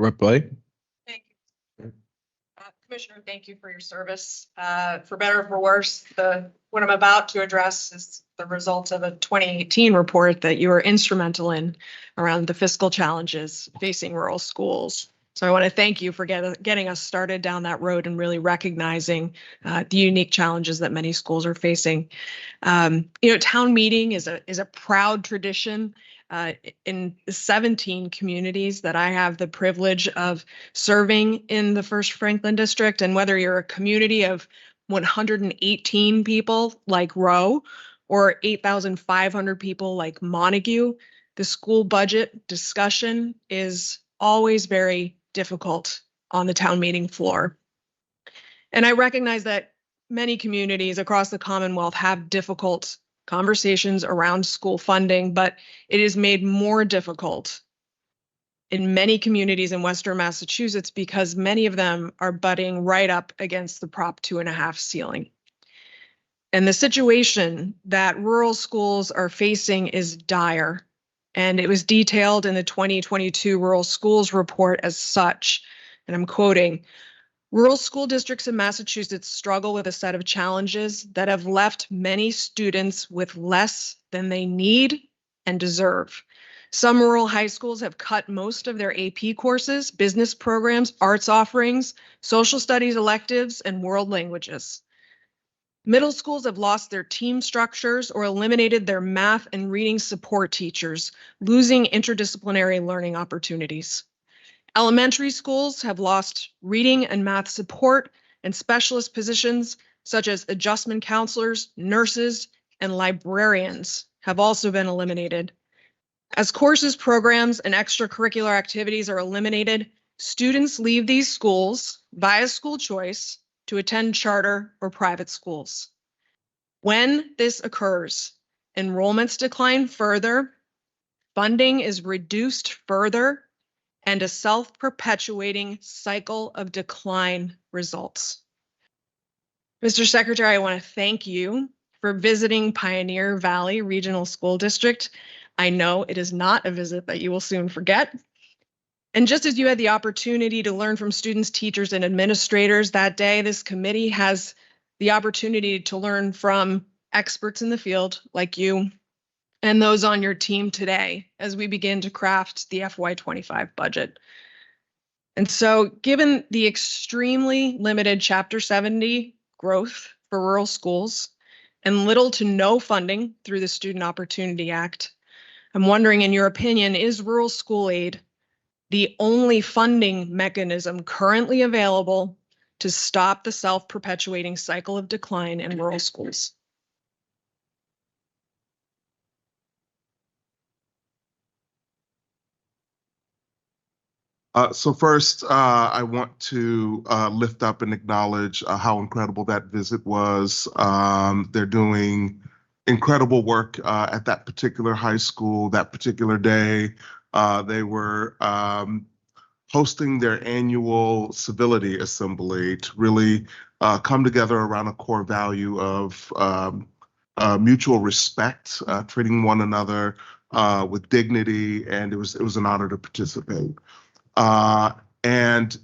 Rep. Blais? Thank you. Commissioner, thank you for your service. For better or for worse, what I'm about to address is the result of a 2018 report that you were instrumental in around the fiscal challenges facing rural schools. So I want to thank you for getting us started down that road and really recognizing the unique challenges that many schools are facing. Town meeting is a proud tradition in 17 communities that I have the privilege of serving in the First Franklin District. And whether you're a community of 118 people like Rowe or 8,500 people like Montague, the school budget discussion is always very difficult on the town meeting floor. And I recognize that many communities across the Commonwealth have difficult conversations around school funding, but it is made more difficult in many communities in Western Massachusetts because many of them are butting right up against the Prop 2.5 ceiling. And the situation that rural schools are facing is dire. And it was detailed in the 2022 Rural Schools Report as such. And I'm quoting, "Rural school districts in Massachusetts struggle with a set of challenges that have left many students with less than they need and deserve. Some rural high schools have cut most of their AP courses, business programs, arts offerings, social studies electives, and world languages. Middle schools have lost their team structures or eliminated their math and reading support teachers, losing interdisciplinary learning opportunities. Elementary schools have lost reading and math support, and specialist positions such as adjustment counselors, nurses, and librarians have also been eliminated. As courses, programs, and extracurricular activities are eliminated, students leave these schools via school choice to attend charter or private schools. When this occurs, enrollments decline further, funding is reduced further, and a self-perpetuating cycle of decline results. Mr. Secretary, I want to thank you for visiting Pioneer Valley Regional School District. I know it is not a visit that you will soon forget. And just as you had the opportunity to learn from students, teachers, and administrators that day, this committee has the opportunity to learn from experts in the field like you and those on your team today as we begin to craft the FY25 budget. And so given the extremely limited Chapter 70 growth for rural schools and little to no funding through the Student Opportunity Act, I'm wondering, in your opinion, is rural school aid the only funding mechanism currently available to stop the self-perpetuating cycle of decline in rural schools? So first, I want to lift up and acknowledge how incredible that visit was. They're doing incredible work at that particular high school, that particular day. They were hosting their annual civility assembly to really come together around a core value of mutual respect, treating one another with dignity, and it was an honor to participate. And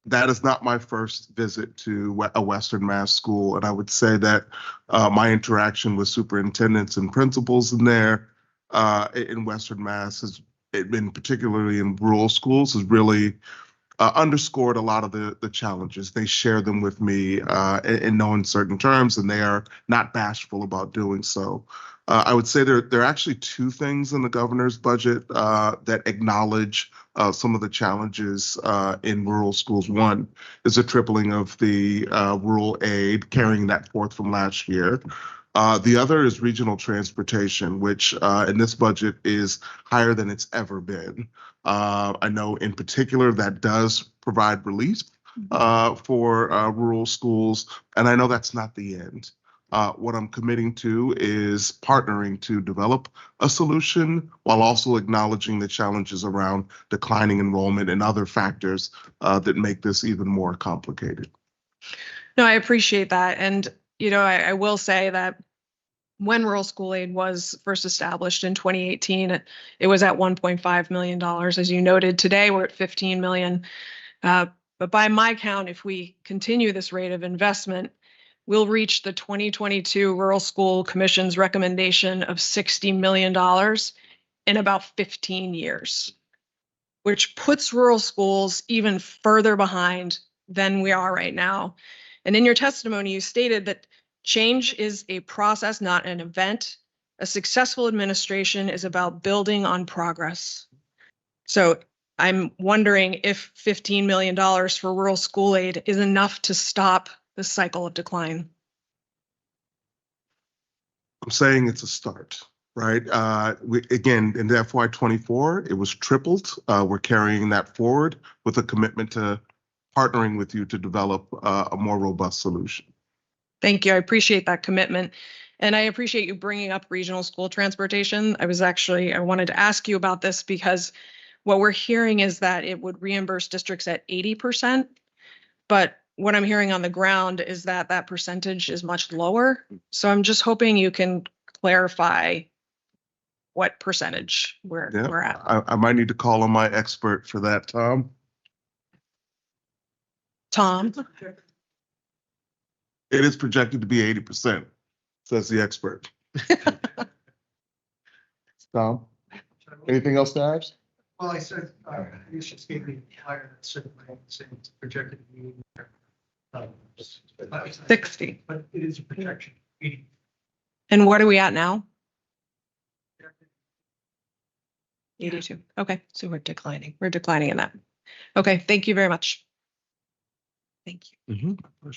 that is not my first visit to a Western Mass school. And I would say that my interaction with superintendents and principals in there in Western Mass has been, particularly in rural schools, has really underscored a lot of the challenges. They share them with me in no uncertain terms, and they are not bashful about doing so. I would say there are actually two things in the governor's budget that acknowledge some of the challenges in rural schools. One is a tripling of the rural aid, carrying that forth from last year. The other is regional transportation, which in this budget is higher than it's ever been. I know in particular that does provide relief for rural schools, and I know that's not the end. What I'm committing to is partnering to develop a solution while also acknowledging the challenges around declining enrollment and other factors that make this even more complicated. No, I appreciate that. And, I will say that when rural school aid was first established in 2018, it was at $1.5 million. As you noted, today we're at 15 million. But by my count, if we continue this rate of investment, we'll reach the 2022 Rural School Commission's recommendation of $60 million in about 15 years, which puts rural schools even further behind than we are right now. And in your testimony, you stated that change is a process, not an event. A successful administration is about building on progress. So I'm wondering if $15 million for rural school aid is enough to stop the cycle of decline. I'm saying it's a start, right? Again, in the FY24, it was tripled. We're carrying that forward with a commitment to partnering with you to develop a more robust solution. Thank you. I appreciate that commitment. And I appreciate you bringing up regional school transportation. I wanted to ask you about this because what we're hearing is that it would reimburse districts at 80%, but what I'm hearing on the ground is that that percentage is much lower. So I'm just hoping you can clarify what percentage we're at. I might need to call on my expert for that, Tom. Tom? It is projected to be 80%, says the expert. Tom, anything else to add? Well, I said, you just gave me higher than certainly saying it's projected to be. 60. But it is a projection. 80. And what are we at now? 82. Okay, so we're declining. We're declining in that. Okay, thank you very much. Thank you. Mm-hmm.